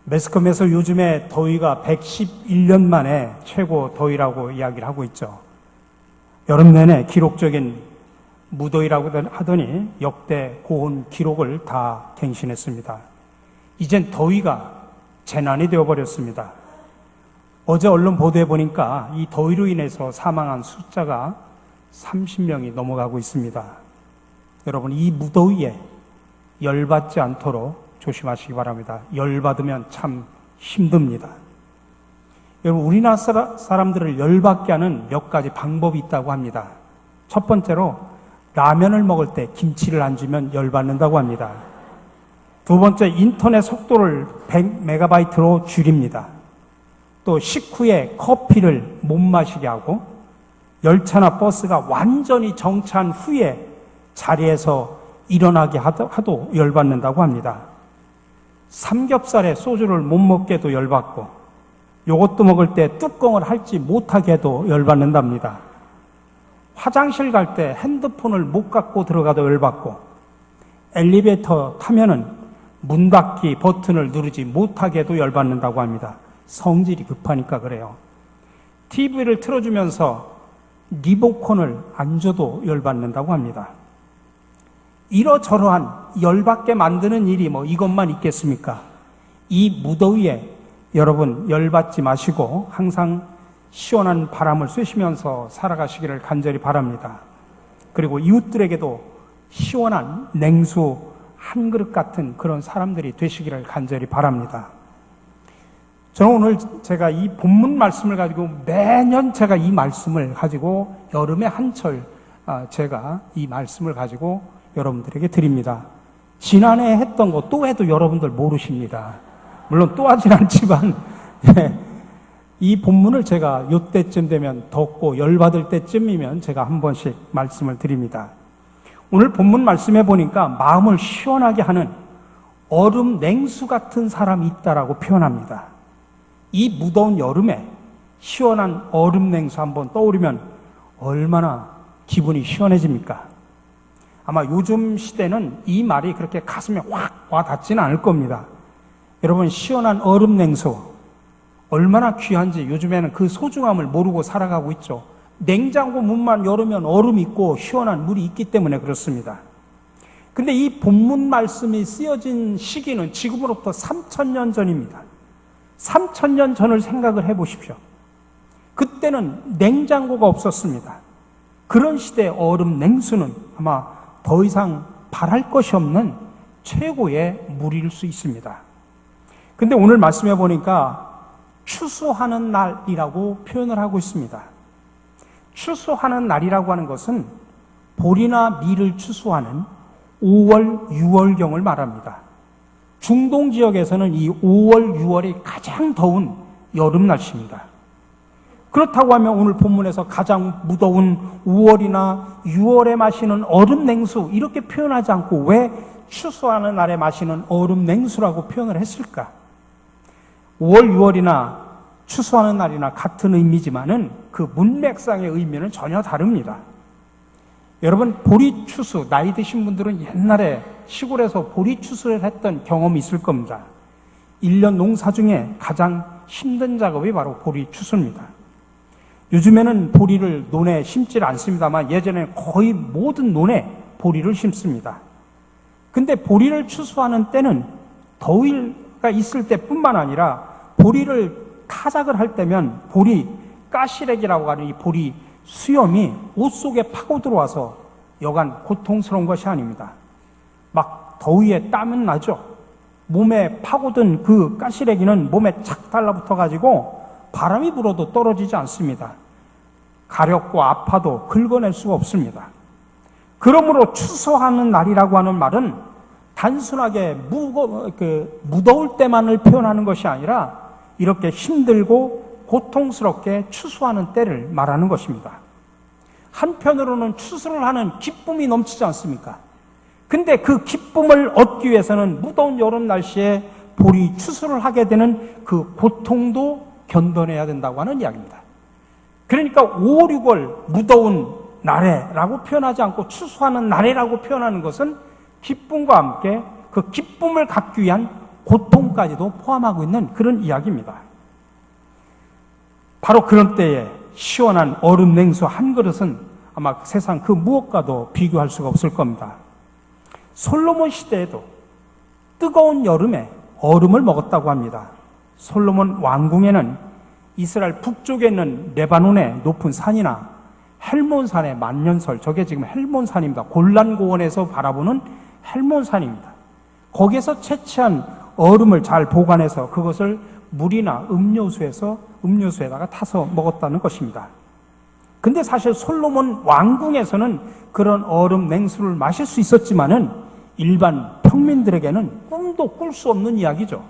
매스컴에서 요즘에 더위가 111년 만에 최고 더위라고 이야기를 하고 있죠. 여름 내내 기록적인 무더위라고 하더니 역대 고온 기록을 다 갱신했습니다. 이젠 더위가 재난이 되어버렸습니다. 어제 언론 보도에 보니까 이 더위로 인해서 사망한 숫자가 30명이 넘어가고 있습니다. 여러분, 이 무더위에 열받지 않도록 조심하시기 바랍니다. 열받으면 참 힘듭니다. 여러분, 우리나라 사람들을 열받게 하는 몇 가지 방법이 있다고 합니다. 첫 번째로 라면을 먹을 때 김치를 안 주면 열받는다고 합니다. 두 번째, 인터넷 속도를 100메가바이트로 줄입니다. 또 식후에 커피를 못 마시게 하고 열차나 버스가 완전히 정차한 후에 자리에서 일어나게 하도 열받는다고 합니다. 삼겹살에 소주를 못 먹게 해도 열받고 요것도 먹을 때 뚜껑을 핥지 못하게 해도 열받는답니다. 화장실 갈 때 핸드폰을 못 갖고 들어가도 열받고 엘리베이터 타면은 문 닫기 버튼을 누르지 못하게 해도 열받는다고 합니다. 성질이 급하니까 그래요. TV를 틀어주면서 리모컨을 안 줘도 열받는다고 합니다. 이러저러한 열받게 만드는 일이 이것만 있겠습니까? 이 무더위에 여러분 열받지 마시고 항상 시원한 바람을 쐬시면서 살아가시기를 간절히 바랍니다. 그리고 이웃들에게도 시원한 냉수 한 그릇 같은 그런 사람들이 되시기를 간절히 바랍니다. 저는 오늘 제가 이 본문 말씀을 가지고 매년 제가 이 말씀을 가지고 여름에 한철 제가 이 말씀을 가지고 여러분들에게 드립니다. 지난해 했던 거 또 해도 여러분들 모르십니다. 물론 또 하진 않지만 이 본문을 제가 요때쯤 되면 덥고 열받을 때쯤이면 제가 한 번씩 말씀을 드립니다. 오늘 본문 말씀해 보니까 마음을 시원하게 하는 얼음 냉수 같은 사람이 있다라고 표현합니다. 이 무더운 여름에 시원한 얼음 냉수 한번 떠오르면 얼마나 기분이 시원해집니까? 아마 요즘 시대는 이 말이 그렇게 가슴에 확 와닿지는 않을 겁니다. 여러분, 시원한 얼음 냉수 얼마나 귀한지 요즘에는 그 소중함을 모르고 살아가고 있죠. 냉장고 문만 열으면 얼음이 있고 시원한 물이 있기 때문에 그렇습니다. 근데 이 본문 말씀이 쓰여진 시기는 지금으로부터 3000년 전입니다. 3000년 전을 생각을 해보십시오. 그때는 냉장고가 없었습니다. 그런 시대의 얼음 냉수는 아마 더 이상 바랄 것이 없는 최고의 물일 수 있습니다. 근데 오늘 말씀해 보니까 추수하는 날이라고 표현을 하고 있습니다. 추수하는 날이라고 하는 것은 보리나 밀을 추수하는 5월, 6월경을 말합니다. 중동 지역에서는 이 5월, 6월이 가장 더운 여름 날씨입니다. 그렇다고 하면 오늘 본문에서 가장 무더운 5월이나 6월에 마시는 얼음 냉수 이렇게 표현하지 않고 왜 추수하는 날에 마시는 얼음 냉수라고 표현을 했을까? 5월, 6월이나 추수하는 날이나 같은 의미지만은 그 문맥상의 의미는 전혀 다릅니다. 여러분, 보리 추수, 나이 드신 분들은 옛날에 시골에서 보리 추수를 했던 경험이 있을 겁니다. 1년 농사 중에 가장 힘든 작업이 바로 보리 추수입니다. 요즘에는 보리를 논에 심지 않습니다만 예전에는 거의 모든 논에 보리를 심습니다. 근데 보리를 추수하는 때는 더위가 있을 때뿐만 아니라 보리를 타작을 할 때면 보리 가시래기라고 하는 이 보리 수염이 옷 속에 파고 들어와서 여간 고통스러운 것이 아닙니다. 막 더위에 땀은 나죠. 몸에 파고든 그 가시래기는 몸에 착 달라붙어 가지고 바람이 불어도 떨어지지 않습니다. 가렵고 아파도 긁어낼 수가 없습니다. 그러므로 추수하는 날이라고 하는 말은 단순하게 무더울 때만을 표현하는 것이 아니라 이렇게 힘들고 고통스럽게 추수하는 때를 말하는 것입니다. 한편으로는 추수를 하는 기쁨이 넘치지 않습니까? 근데 그 기쁨을 얻기 위해서는 무더운 여름 날씨에 보리 추수를 하게 되는 그 고통도 견뎌내야 된다고 하는 이야기입니다. 그러니까 5, 6월 무더운 날에라고 표현하지 않고 추수하는 날에라고 표현하는 것은 기쁨과 함께 그 기쁨을 갖기 위한 고통까지도 포함하고 있는 그런 이야기입니다. 바로 그런 때에 시원한 얼음 냉수 한 그릇은 아마 세상 그 무엇과도 비교할 수가 없을 겁니다. 솔로몬 시대에도 뜨거운 여름에 얼음을 먹었다고 합니다. 솔로몬 왕궁에는 이스라엘 북쪽에 있는 레바논의 높은 산이나 헬몬산의 만년설, 저게 지금 헬몬산입니다. 골란고원에서 바라보는 헬몬산입니다. 거기에서 채취한 얼음을 잘 보관해서 그것을 물이나 음료수에다가 타서 먹었다는 것입니다. 근데 사실 솔로몬 왕궁에서는 그런 얼음 냉수를 마실 수 있었지만은 일반 평민들에게는 꿈도 꿀 수 없는 이야기죠.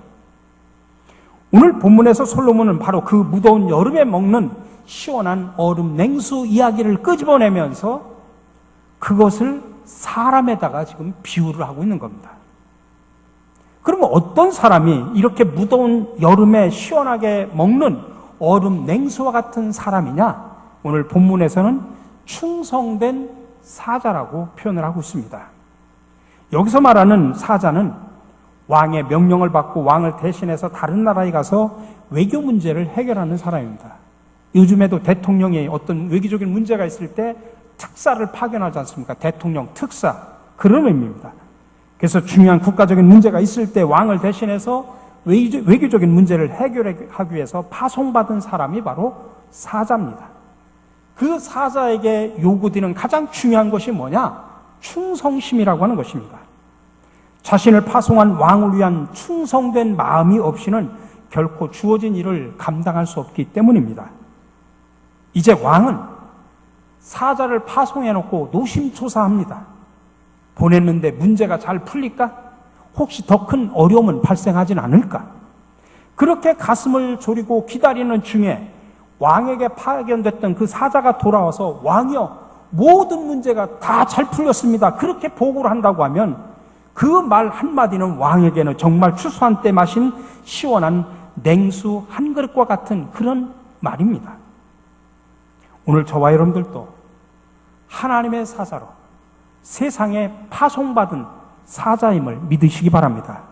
오늘 본문에서 솔로몬은 바로 그 무더운 여름에 먹는 시원한 얼음 냉수 이야기를 끄집어내면서 그것을 사람에다가 지금 비유를 하고 있는 겁니다. 그러면 어떤 사람이 이렇게 무더운 여름에 시원하게 먹는 얼음 냉수와 같은 사람이냐? 오늘 본문에서는 충성된 사자라고 표현을 하고 있습니다. 여기서 말하는 사자는 왕의 명령을 받고 왕을 대신해서 다른 나라에 가서 외교 문제를 해결하는 사람입니다. 요즘에도 대통령이 어떤 외교적인 문제가 있을 때 특사를 파견하지 않습니까? 대통령 특사, 그런 의미입니다. 그래서 중요한 국가적인 문제가 있을 때 왕을 대신해서 외교적인 문제를 해결하기 위해서 파송받은 사람이 바로 사자입니다. 그 사자에게 요구되는 가장 중요한 것이 뭐냐? 충성심이라고 하는 것입니다. 자신을 파송한 왕을 위한 충성된 마음이 없이는 결코 주어진 일을 감당할 수 없기 때문입니다. 이제 왕은 사자를 파송해놓고 노심초사합니다. 보냈는데 문제가 잘 풀릴까? 혹시 더 큰 어려움은 발생하진 않을까? 그렇게 가슴을 졸이고 기다리는 중에 왕에게 파견됐던 그 사자가 돌아와서 왕이여, 모든 문제가 다 잘 풀렸습니다. 그렇게 보고를 한다고 하면 그 말 한마디는 왕에게는 정말 추수한 때 마신 시원한 냉수 한 그릇과 같은 그런 말입니다. 오늘 저와 여러분들도 하나님의 사자로 세상에 파송받은 사자임을 믿으시기 바랍니다.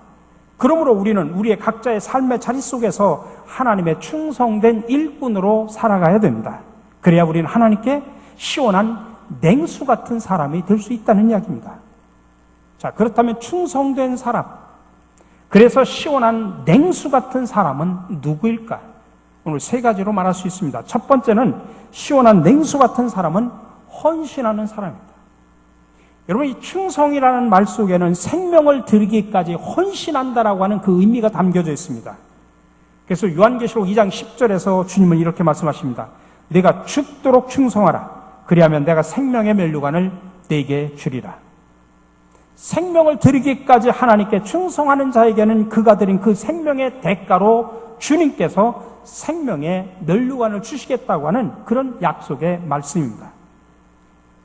그러므로 우리는 우리의 각자의 삶의 자리 속에서 하나님의 충성된 일꾼으로 살아가야 됩니다. 그래야 우리는 하나님께 시원한 냉수 같은 사람이 될 수 있다는 이야기입니다. 자, 그렇다면 충성된 사람, 그래서 시원한 냉수 같은 사람은 누구일까? 오늘 세 가지로 말할 수 있습니다. 첫 번째는 시원한 냉수 같은 사람은 헌신하는 사람입니다. 여러분, 이 충성이라는 말 속에는 생명을 드리기까지 헌신한다라고 하는 그 의미가 담겨져 있습니다. 그래서 요한계시록 2장 10절에서 주님은 이렇게 말씀하십니다. 내가 죽도록 충성하라. 그리하면 내가 생명의 면류관을 내게 주리라. 생명을 드리기까지 하나님께 충성하는 자에게는 그가 드린 그 생명의 대가로 주님께서 생명의 면류관을 주시겠다고 하는 그런 약속의 말씀입니다.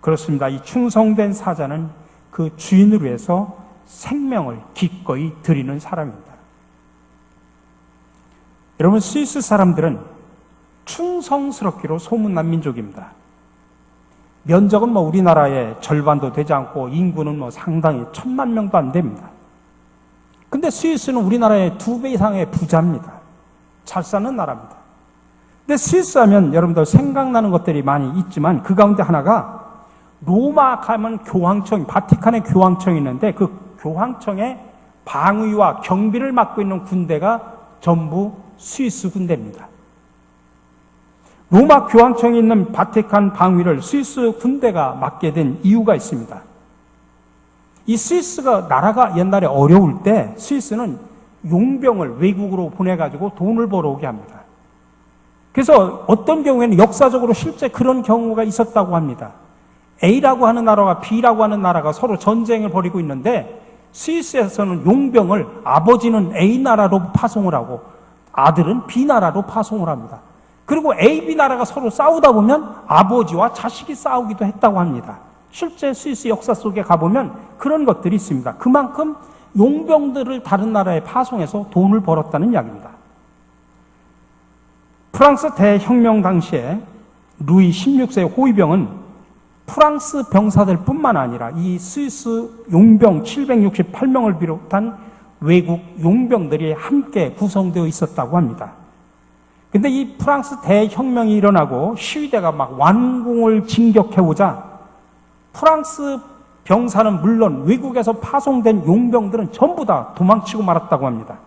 그렇습니다. 이 충성된 사자는 그 주인을 위해서 생명을 기꺼이 드리는 사람입니다. 여러분, 스위스 사람들은 충성스럽기로 소문난 민족입니다. 면적은 우리나라의 절반도 되지 않고 인구는 상당히 1000만 명도 안 됩니다. 근데 스위스는 우리나라의 2배 이상의 부자입니다. 잘 사는 나라입니다. 근데 스위스 하면 여러분들 생각나는 것들이 많이 있지만 그 가운데 하나가 로마 가면 교황청, 바티칸의 교황청이 있는데 그 교황청의 방위와 경비를 맡고 있는 군대가 전부 스위스 군대입니다. 로마 교황청이 있는 바티칸 방위를 스위스 군대가 맡게 된 이유가 있습니다. 이 스위스가 나라가 옛날에 어려울 때 스위스는 용병을 외국으로 보내가지고 돈을 벌어오게 합니다. 그래서 어떤 경우에는 역사적으로 실제 그런 경우가 있었다고 합니다. A라고 하는 나라와 B라고 하는 나라가 서로 전쟁을 벌이고 있는데 스위스에서는 용병을 아버지는 A 나라로 파송을 하고 아들은 B 나라로 파송을 합니다. 그리고 A, B 나라가 서로 싸우다 보면 아버지와 자식이 싸우기도 했다고 합니다. 실제 스위스 역사 속에 가보면 그런 것들이 있습니다. 그만큼 용병들을 다른 나라에 파송해서 돈을 벌었다는 이야기입니다. 프랑스 대혁명 당시에 루이 16세 호위병은 프랑스 병사들 뿐만 아니라 이 스위스 용병 768명을 비롯한 외국 용병들이 함께 구성되어 있었다고 합니다. 근데 이 프랑스 대혁명이 일어나고 시위대가 막 완공을 진격해오자 프랑스 병사는 물론 외국에서 파송된 용병들은 전부 다 도망치고 말았다고 합니다.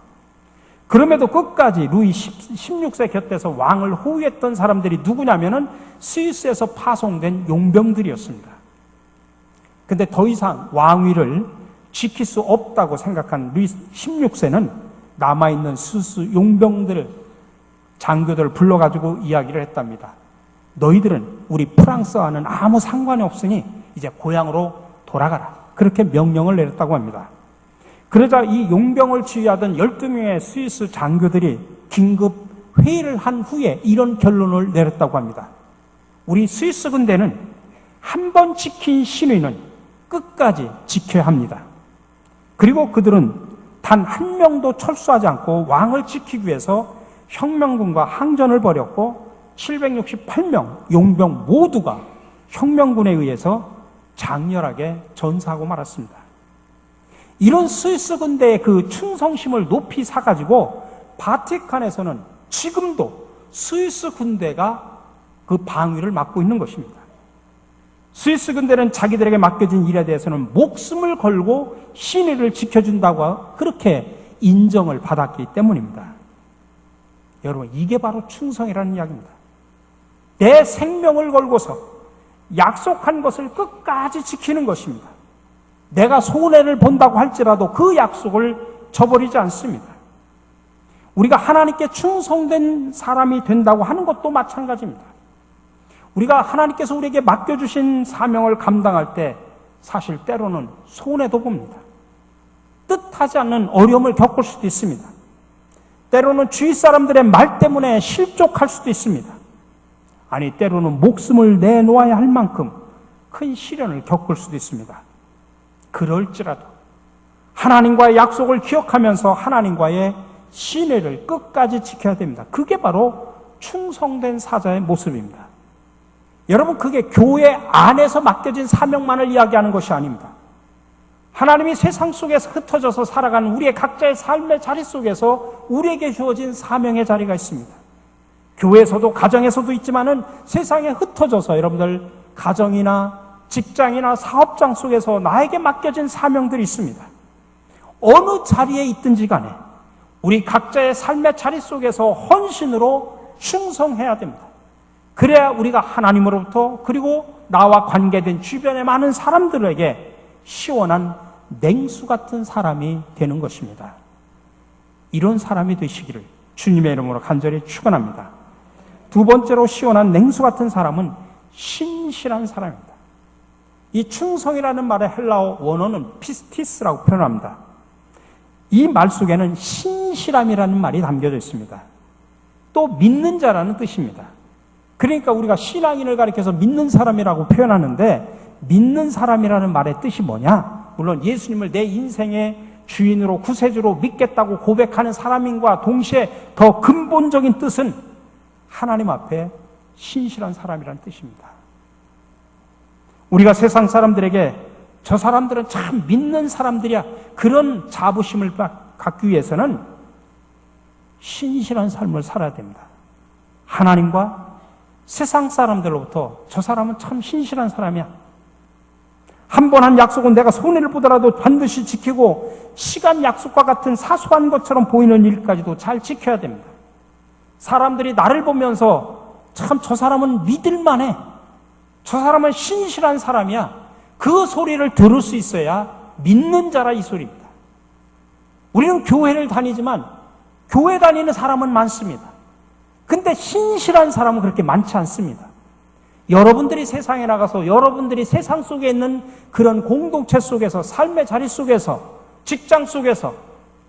그럼에도 끝까지 루이 16세 곁에서 왕을 호위했던 사람들이 누구냐면은 스위스에서 파송된 용병들이었습니다. 근데 더 이상 왕위를 지킬 수 없다고 생각한 루이 16세는 남아있는 스위스 용병들, 장교들을 불러가지고 이야기를 했답니다. 너희들은 우리 프랑스와는 아무 상관이 없으니 이제 고향으로 돌아가라. 그렇게 명령을 내렸다고 합니다. 그러자 이 용병을 지휘하던 12명의 스위스 장교들이 긴급 회의를 한 후에 이런 결론을 내렸다고 합니다. 우리 스위스 군대는 한 번 지킨 신의는 끝까지 지켜야 합니다. 그리고 그들은 단 한 명도 철수하지 않고 왕을 지키기 위해서 혁명군과 항전을 벌였고 768명 용병 모두가 혁명군에 의해서 장렬하게 전사하고 말았습니다. 이런 스위스 군대의 그 충성심을 높이 사가지고 바티칸에서는 지금도 스위스 군대가 그 방위를 맡고 있는 것입니다. 스위스 군대는 자기들에게 맡겨진 일에 대해서는 목숨을 걸고 신의를 지켜준다고 그렇게 인정을 받았기 때문입니다. 여러분, 이게 바로 충성이라는 이야기입니다. 내 생명을 걸고서 약속한 것을 끝까지 지키는 것입니다. 내가 손해를 본다고 할지라도 그 약속을 저버리지 않습니다. 우리가 하나님께 충성된 사람이 된다고 하는 것도 마찬가지입니다. 우리가 하나님께서 우리에게 맡겨주신 사명을 감당할 때 사실 때로는 손해도 봅니다. 뜻하지 않는 어려움을 겪을 수도 있습니다. 때로는 주위 사람들의 말 때문에 실족할 수도 있습니다. 아니, 때로는 목숨을 내놓아야 할 만큼 큰 시련을 겪을 수도 있습니다. 그럴지라도 하나님과의 약속을 기억하면서 하나님과의 신뢰를 끝까지 지켜야 됩니다. 그게 바로 충성된 사자의 모습입니다. 여러분, 그게 교회 안에서 맡겨진 사명만을 이야기하는 것이 아닙니다. 하나님이 세상 속에서 흩어져서 살아가는 우리의 각자의 삶의 자리 속에서 우리에게 주어진 사명의 자리가 있습니다. 교회에서도 가정에서도 있지만은 세상에 흩어져서 여러분들 가정이나 직장이나 사업장 속에서 나에게 맡겨진 사명들이 있습니다. 어느 자리에 있든지 간에 우리 각자의 삶의 자리 속에서 헌신으로 충성해야 됩니다. 그래야 우리가 하나님으로부터 그리고 나와 관계된 주변의 많은 사람들에게 시원한 냉수 같은 사람이 되는 것입니다. 이런 사람이 되시기를 주님의 이름으로 간절히 축원합니다. 두 번째로 시원한 냉수 같은 사람은 신실한 사람입니다. 이 충성이라는 말의 헬라어 원어는 피스티스라고 표현합니다. 이 말 속에는 신실함이라는 말이 담겨져 있습니다. 또 믿는 자라는 뜻입니다. 그러니까 우리가 신앙인을 가리켜서 믿는 사람이라고 표현하는데 믿는 사람이라는 말의 뜻이 뭐냐? 물론 예수님을 내 인생의 주인으로 구세주로 믿겠다고 고백하는 사람인과 동시에 더 근본적인 뜻은 하나님 앞에 신실한 사람이라는 뜻입니다. 우리가 세상 사람들에게 저 사람들은 참 믿는 사람들이야, 그런 자부심을 갖기 위해서는 신실한 삶을 살아야 됩니다. 하나님과 세상 사람들로부터 저 사람은 참 신실한 사람이야, 한 번 한 약속은 내가 손해를 보더라도 반드시 지키고 시간 약속과 같은 사소한 것처럼 보이는 일까지도 잘 지켜야 됩니다. 사람들이 나를 보면서 참 저 사람은 믿을만해, 저 사람은 신실한 사람이야, 그 소리를 들을 수 있어야 믿는 자라 이 소리입니다. 우리는 교회를 다니지만 교회 다니는 사람은 많습니다. 근데 신실한 사람은 그렇게 많지 않습니다. 여러분들이 세상에 나가서 여러분들이 세상 속에 있는 그런 공동체 속에서, 삶의 자리 속에서, 직장 속에서,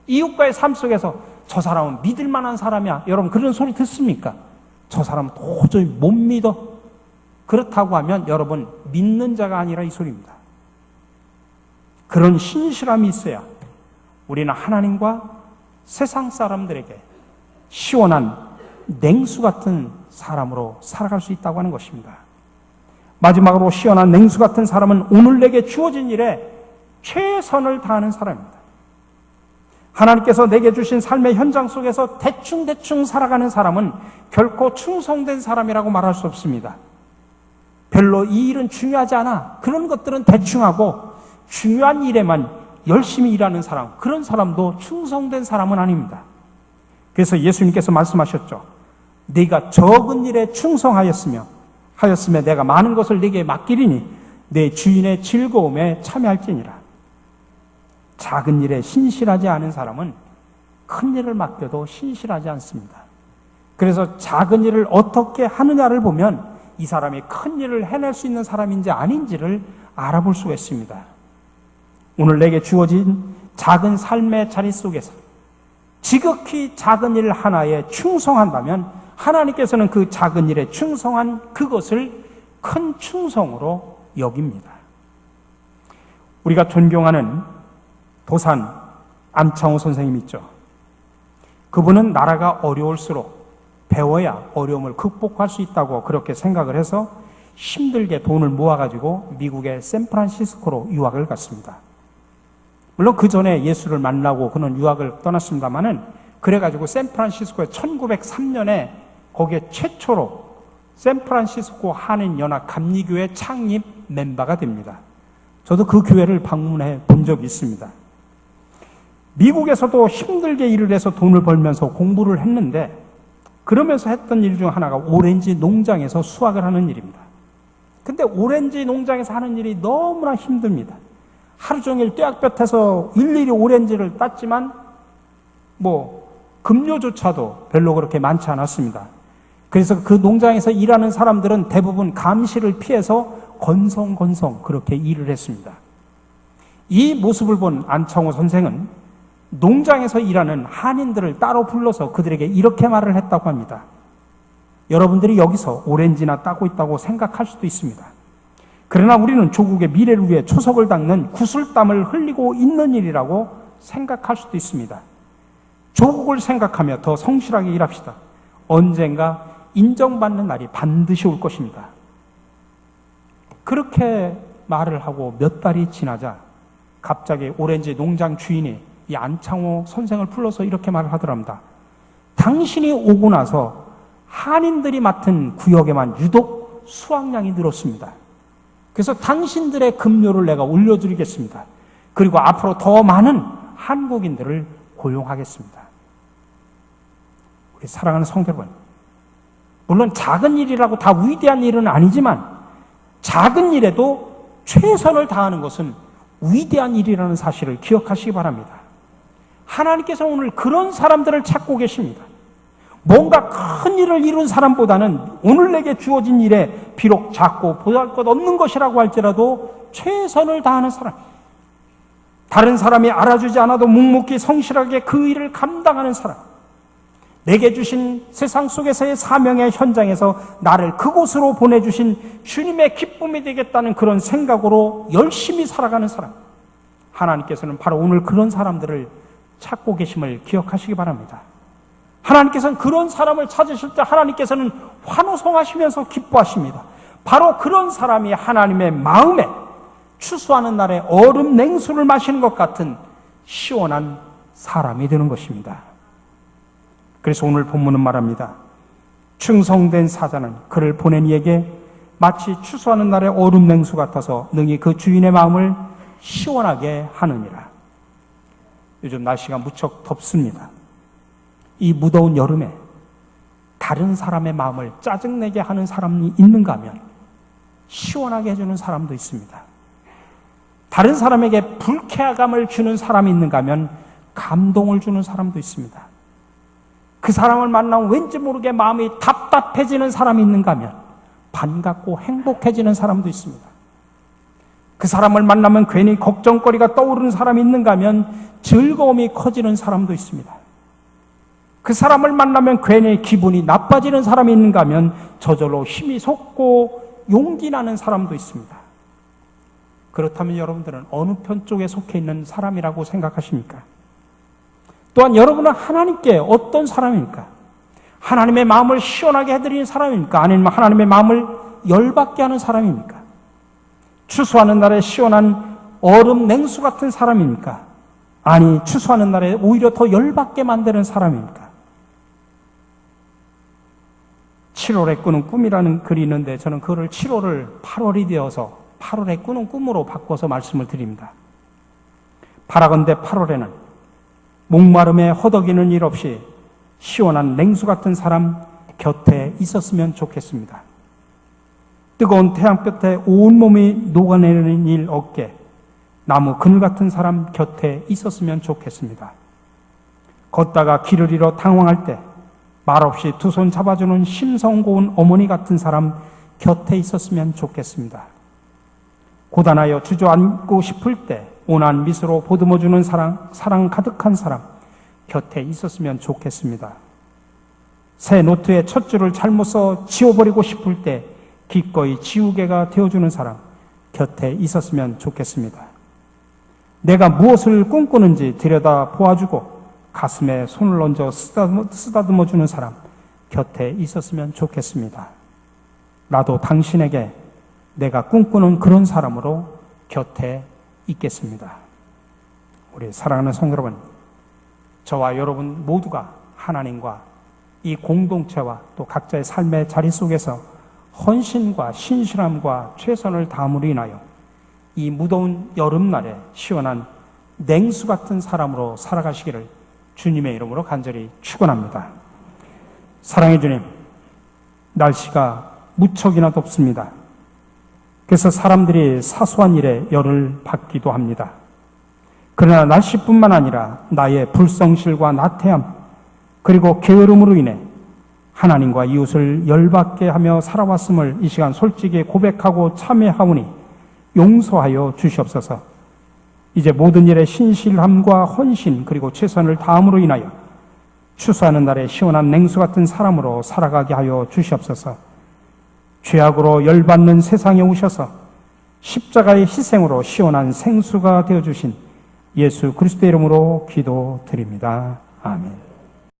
이웃과의 삶 속에서 저 사람은 믿을 만한 사람이야, 여러분 그런 소리 듣습니까? 저 사람은 도저히 못 믿어. 그렇다고 하면 여러분 믿는 자가 아니라 이 소리입니다. 그런 신실함이 있어야 우리는 하나님과 세상 사람들에게 시원한 냉수 같은 사람으로 살아갈 수 있다고 하는 것입니다. 마지막으로 시원한 냉수 같은 사람은 오늘 내게 주어진 일에 최선을 다하는 사람입니다. 하나님께서 내게 주신 삶의 현장 속에서 대충 살아가는 사람은 결코 충성된 사람이라고 말할 수 없습니다. 별로 이 일은 중요하지 않아. 그런 것들은 대충하고 중요한 일에만 열심히 일하는 사람, 그런 사람도 충성된 사람은 아닙니다. 그래서 예수님께서 말씀하셨죠. 네가 적은 일에 충성하였으면 내가 많은 것을 네게 맡기리니 내 주인의 즐거움에 참여할지니라. 작은 일에 신실하지 않은 사람은 큰 일을 맡겨도 신실하지 않습니다. 그래서 작은 일을 어떻게 하느냐를 보면 이 사람이 큰 일을 해낼 수 있는 사람인지 아닌지를 알아볼 수가 있습니다. 오늘 내게 주어진 작은 삶의 자리 속에서 지극히 작은 일 하나에 충성한다면 하나님께서는 그 작은 일에 충성한 그것을 큰 충성으로 여깁니다. 우리가 존경하는 도산 안창호 선생님 있죠. 그분은 나라가 어려울수록 배워야 어려움을 극복할 수 있다고 그렇게 생각을 해서 힘들게 돈을 모아가지고 미국의 샌프란시스코로 유학을 갔습니다. 물론 그 전에 예수를 만나고 그는 유학을 떠났습니다만은 그래가지고 샌프란시스코에 1903년에 거기에 최초로 샌프란시스코 한인연합 감리교회 창립 멤버가 됩니다. 저도 그 교회를 방문해 본 적이 있습니다. 미국에서도 힘들게 일을 해서 돈을 벌면서 공부를 했는데 그러면서 했던 일 중 하나가 오렌지 농장에서 수확을 하는 일입니다. 근데 오렌지 농장에서 하는 일이 너무나 힘듭니다. 하루 종일 떼약볕에서 일일이 오렌지를 땄지만 급료조차도 별로 그렇게 많지 않았습니다. 그래서 그 농장에서 일하는 사람들은 대부분 감시를 피해서 건성건성 그렇게 일을 했습니다. 이 모습을 본 안창호 선생은 농장에서 일하는 한인들을 따로 불러서 그들에게 이렇게 말을 했다고 합니다. 여러분들이 여기서 오렌지나 따고 있다고 생각할 수도 있습니다. 그러나 우리는 조국의 미래를 위해 초석을 닦는 구슬땀을 흘리고 있는 일이라고 생각할 수도 있습니다. 조국을 생각하며 더 성실하게 일합시다. 언젠가 인정받는 날이 반드시 올 것입니다. 그렇게 말을 하고 몇 달이 지나자 갑자기 오렌지 농장 주인이 이 안창호 선생을 불러서 이렇게 말을 하더랍니다. 당신이 오고 나서 한인들이 맡은 구역에만 유독 수확량이 늘었습니다. 그래서 당신들의 급료를 내가 올려드리겠습니다. 그리고 앞으로 더 많은 한국인들을 고용하겠습니다. 우리 사랑하는 성도 여러분, 물론 작은 일이라고 다 위대한 일은 아니지만 작은 일에도 최선을 다하는 것은 위대한 일이라는 사실을 기억하시기 바랍니다. 하나님께서 오늘 그런 사람들을 찾고 계십니다. 뭔가 큰 일을 이룬 사람보다는 오늘 내게 주어진 일에 비록 작고 보잘것없는 것이라고 할지라도 최선을 다하는 사람, 다른 사람이 알아주지 않아도 묵묵히 성실하게 그 일을 감당하는 사람, 내게 주신 세상 속에서의 사명의 현장에서 나를 그곳으로 보내주신 주님의 기쁨이 되겠다는 그런 생각으로 열심히 살아가는 사람, 하나님께서는 바로 오늘 그런 사람들을 찾고 계심을 기억하시기 바랍니다. 하나님께서는 그런 사람을 찾으실 때 하나님께서는 환호성하시면서 기뻐하십니다. 바로 그런 사람이 하나님의 마음에 추수하는 날에 얼음 냉수를 마시는 것 같은 시원한 사람이 되는 것입니다. 그래서 오늘 본문은 말합니다. 충성된 사자는 그를 보낸 이에게 마치 추수하는 날에 얼음 냉수 같아서 능히 그 주인의 마음을 시원하게 하느니라. 요즘 날씨가 무척 덥습니다. 이 무더운 여름에 다른 사람의 마음을 짜증내게 하는 사람이 있는가 하면 시원하게 해주는 사람도 있습니다. 다른 사람에게 불쾌감을 주는 사람이 있는가 하면 감동을 주는 사람도 있습니다. 그 사람을 만나면 왠지 모르게 마음이 답답해지는 사람이 있는가 하면 반갑고 행복해지는 사람도 있습니다. 그 사람을 만나면 괜히 걱정거리가 떠오르는 사람이 있는가 하면 즐거움이 커지는 사람도 있습니다. 그 사람을 만나면 괜히 기분이 나빠지는 사람이 있는가 하면 저절로 힘이 솟고 용기 나는 사람도 있습니다. 그렇다면 여러분들은 어느 편 쪽에 속해 있는 사람이라고 생각하십니까? 또한 여러분은 하나님께 어떤 사람입니까? 하나님의 마음을 시원하게 해드리는 사람입니까? 아니면 하나님의 마음을 열받게 하는 사람입니까? 추수하는 날에 시원한 얼음 냉수 같은 사람입니까? 아니, 추수하는 날에 오히려 더 열받게 만드는 사람입니까? 7월에 꾸는 꿈이라는 글이 있는데 저는 그거를 7월을 8월이 되어서 8월에 꾸는 꿈으로 바꿔서 말씀을 드립니다. 바라건대 8월에는 목마름에 허덕이는 일 없이 시원한 냉수 같은 사람 곁에 있었으면 좋겠습니다. 뜨거운 태양볕에 온몸이 녹아내리는 일 없게 나무 그늘 같은 사람 곁에 있었으면 좋겠습니다. 걷다가 길을 잃어 당황할 때 말없이 두 손 잡아주는 심성 고운 어머니 같은 사람 곁에 있었으면 좋겠습니다. 고단하여 주저앉고 싶을 때 온화한 미소로 보듬어주는 사랑 가득한 사람 곁에 있었으면 좋겠습니다. 새 노트에 첫 줄을 잘못 써 지워버리고 싶을 때 기꺼이 지우개가 되어주는 사람 곁에 있었으면 좋겠습니다. 내가 무엇을 꿈꾸는지 들여다 보아주고 가슴에 손을 얹어 쓰다듬어주는 사람 곁에 있었으면 좋겠습니다. 나도 당신에게 내가 꿈꾸는 그런 사람으로 곁에 있겠습니다. 우리 사랑하는 성도 여러분, 저와 여러분 모두가 하나님과 이 공동체와 또 각자의 삶의 자리 속에서 헌신과 신실함과 최선을 다함으로 인하여 이 무더운 여름날에 시원한 냉수 같은 사람으로 살아가시기를 주님의 이름으로 간절히 축원합니다. 사랑의 주님, 날씨가 무척이나 덥습니다. 그래서 사람들이 사소한 일에 열을 받기도 합니다. 그러나 날씨뿐만 아니라 나의 불성실과 나태함 그리고 게으름으로 인해 하나님과 이웃을 열받게 하며 살아왔음을 이 시간 솔직히 고백하고 참회하오니 용서하여 주시옵소서. 이제 모든 일에 신실함과 헌신 그리고 최선을 다함으로 인하여 추수하는 날에 시원한 냉수 같은 사람으로 살아가게 하여 주시옵소서. 죄악으로 열받는 세상에 오셔서 십자가의 희생으로 시원한 생수가 되어주신 예수 그리스도의 이름으로 기도드립니다. 아멘.